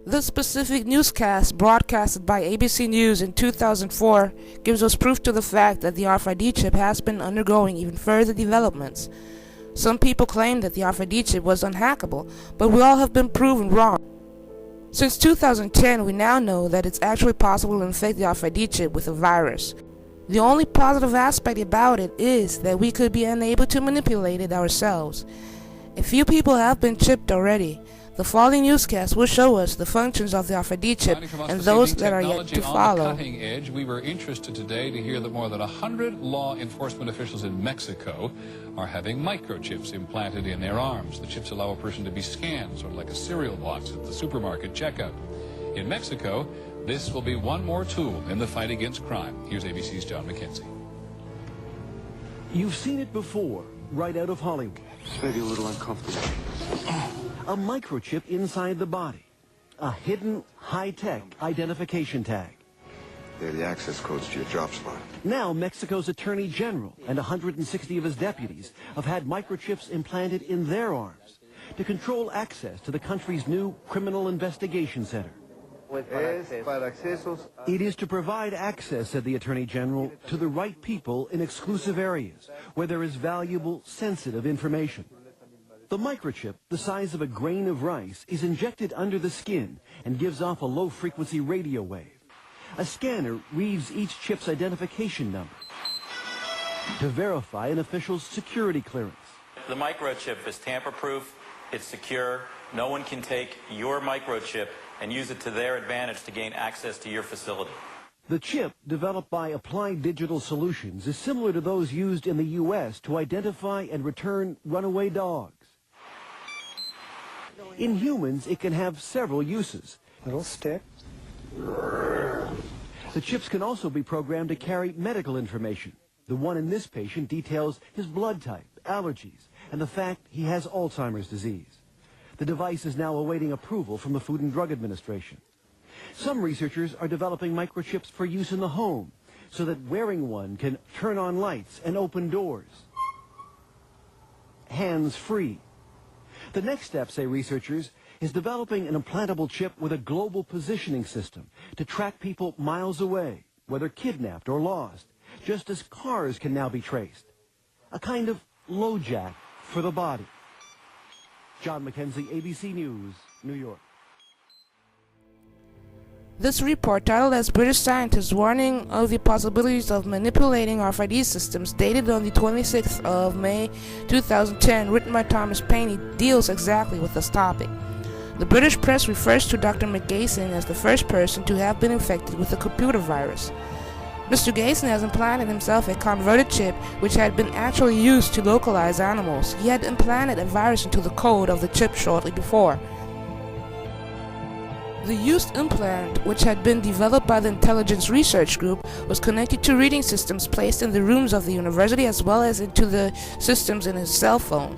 This specific newscast, broadcasted by ABC News in 2004, gives us proof to the fact that the RFID chip has been undergoing even further developments. Some people claim that the RFID chip was unhackable, but we all have been proven wrong. Since 2010, we now know that it's actually possible to infect the RFID chip with a virus. The only positive aspect about it is that we could be unable to manipulate it ourselves. A few people have been chipped already. The following newscast will show us the functions of the RFID chip and those that are yet to follow. On the cutting edge, we were interested today to hear that more than 100 law enforcement officials in Mexico are having microchips implanted in their arms. The chips allow a person to be scanned, sort of like a cereal box at the supermarket checkout. In Mexico, this will be one more tool in the fight against crime. Here's ABC's John McKenzie. You've seen it before, right out of Hollywood. It's maybe a little uncomfortable. A microchip inside the body. A hidden, high-tech identification tag. They're the access codes to your job spot. Now, Mexico's Attorney General and 160 of his deputies have had microchips implanted in their arms to control access to the country's new Criminal Investigation Center. It is to provide access, said the Attorney General, to the right people in exclusive areas where there is valuable, sensitive information. The microchip, the size of a grain of rice, is injected under the skin and gives off a low-frequency radio wave. A scanner reads each chip's identification number to verify an official's security clearance. The microchip is tamper-proof, it's secure, no one can take your microchip and use it to their advantage to gain access to your facility. The chip, developed by Applied Digital Solutions, is similar to those used in the U.S. to identify and return runaway dogs. In humans, it can have several uses. Little stick. The chips can also be programmed to carry medical information. The one in this patient details his blood type, allergies, and the fact he has Alzheimer's disease. The device is now awaiting approval from the Food and Drug Administration. Some researchers are developing microchips for use in the home, so that wearing one can turn on lights and open doors, hands-free. The next step, say researchers, is developing an implantable chip with a global positioning system to track people miles away, whether kidnapped or lost, just as cars can now be traced. A kind of LoJack for the body. John McKenzie, ABC News, New York. This report, titled as British Scientists Warning of the Possibilities of Manipulating RFID Systems, dated on the 26th of May 2010, written by Thomas Paine, deals exactly with this topic. The British press refers to Dr. McGason as the first person to have been infected with a computer virus. Mr. Gayson has implanted himself a converted chip which had been actually used to localize animals. He had implanted a virus into the code of the chip shortly before. The used implant, which had been developed by the Intelligence Research Group, was connected to reading systems placed in the rooms of the university as well as into the systems in his cell phone.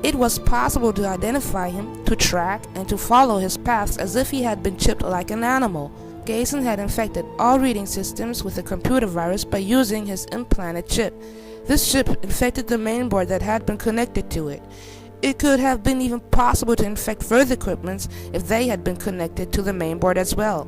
It was possible to identify him, to track, and to follow his paths as if he had been chipped like an animal. Gayson had infected all reading systems with a computer virus by using his implanted chip. This chip infected the mainboard that had been connected to it. It could have been even possible to infect further equipments if they had been connected to the mainboard as well.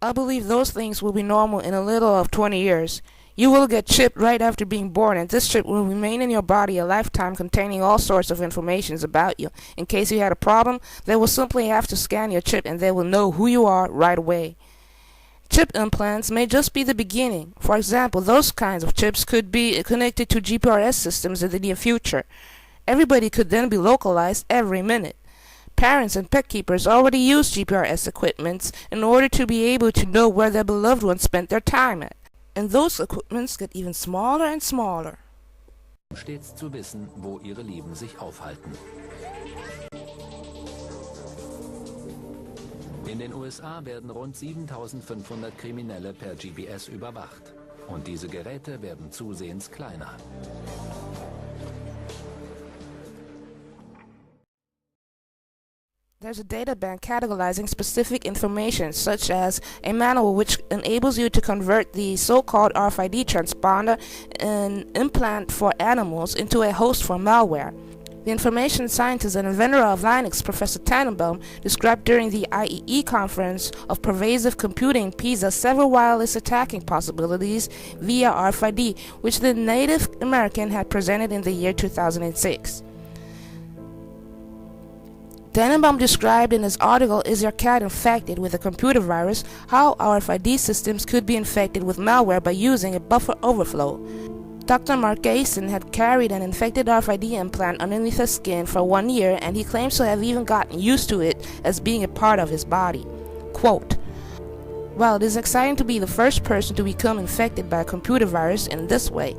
I believe those things will be normal in a little of 20 years. You will get chipped right after being born, and this chip will remain in your body a lifetime, containing all sorts of information about you. In case you had a problem, they will simply have to scan your chip and they will know who you are right away. Chip implants may just be the beginning. For example, those kinds of chips could be connected to GPS systems in the near future. Everybody could then be localized every minute. Parents and pet keepers already use GPS equipments in order to be able to know where their beloved ones spent their time at. And those equipments get even smaller and smaller. Stets zu wissen, wo ihre Lieben sich aufhalten. In den USA werden rund 7500 Kriminelle per GPS überwacht. Und diese Geräte werden zusehends kleiner. There's a data bank categorizing specific information, such as a manual which enables you to convert the so-called RFID transponder, an implant for animals, into a host for malware. The information scientist and inventor of Linux, Professor Tannenbaum, described during the IEE conference of pervasive computing PISA several wireless attacking possibilities via RFID, which the Native American had presented in the year 2006. Tannenbaum described in his article, Is Your Cat Infected with a Computer Virus?, how RFID systems could be infected with malware by using a buffer overflow. Dr. Mark Gayson had carried an infected RFID implant underneath his skin for 1 year, and he claims to have even gotten used to it as being a part of his body. Quote, "While it is exciting to be the first person to become infected by a computer virus in this way,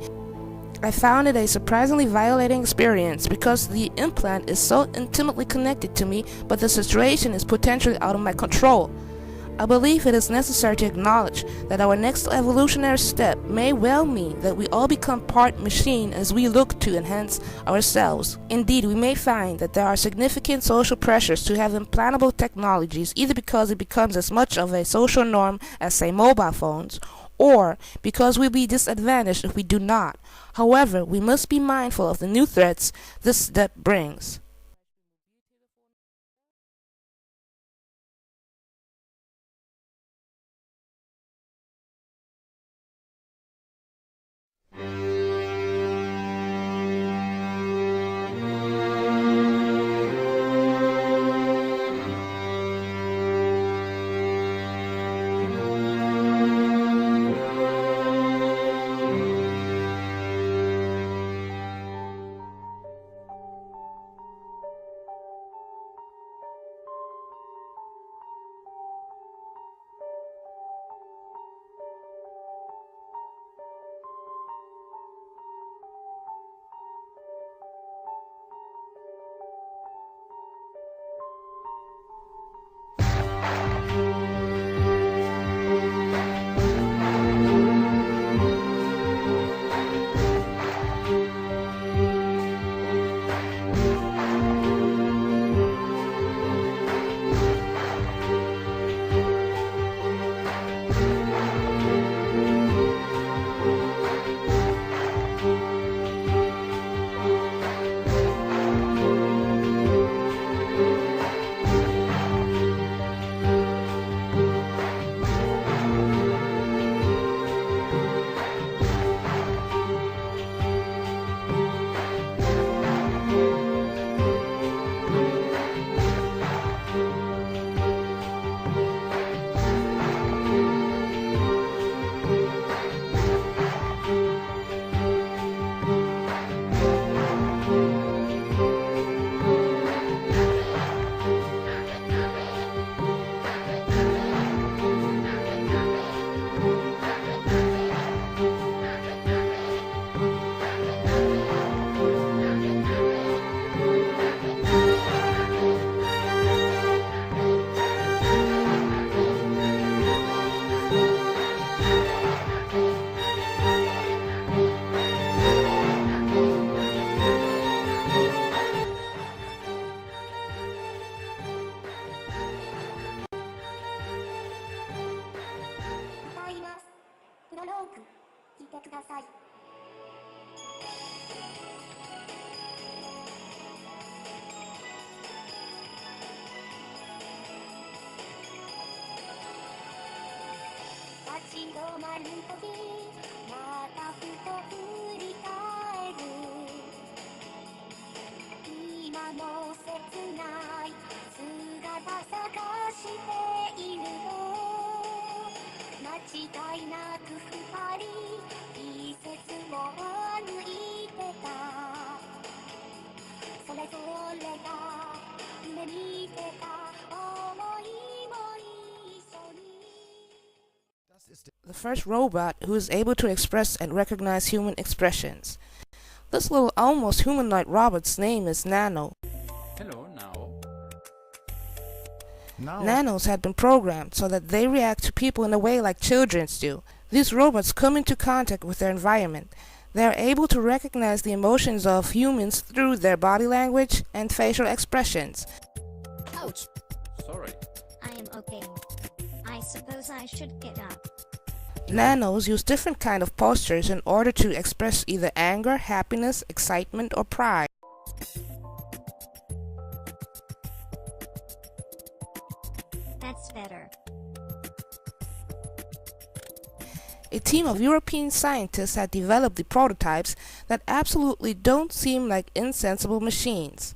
I found it a surprisingly violating experience because the implant is so intimately connected to me, but the situation is potentially out of my control. I believe it is necessary to acknowledge that our next evolutionary step may well mean that we all become part machine as we look to enhance ourselves. Indeed, we may find that there are significant social pressures to have implantable technologies, either because it becomes as much of a social norm as, say, mobile phones, or because we'll be disadvantaged if we do not. However, we must be mindful of the new threats this step brings." The first robot who is able to express and recognize human expressions. This little almost humanoid robot's name is Nano. Hello, now. Nanos had been programmed so that they react to people in a way like children do. These robots come into contact with their environment. They are able to recognize the emotions of humans through their body language and facial expressions. Ouch! Sorry. I am okay. I suppose I should get up. Nanos use different kind of postures in order to express either anger, happiness, excitement, or pride. That's better. A team of European scientists had developed the prototypes that absolutely don't seem like insensible machines.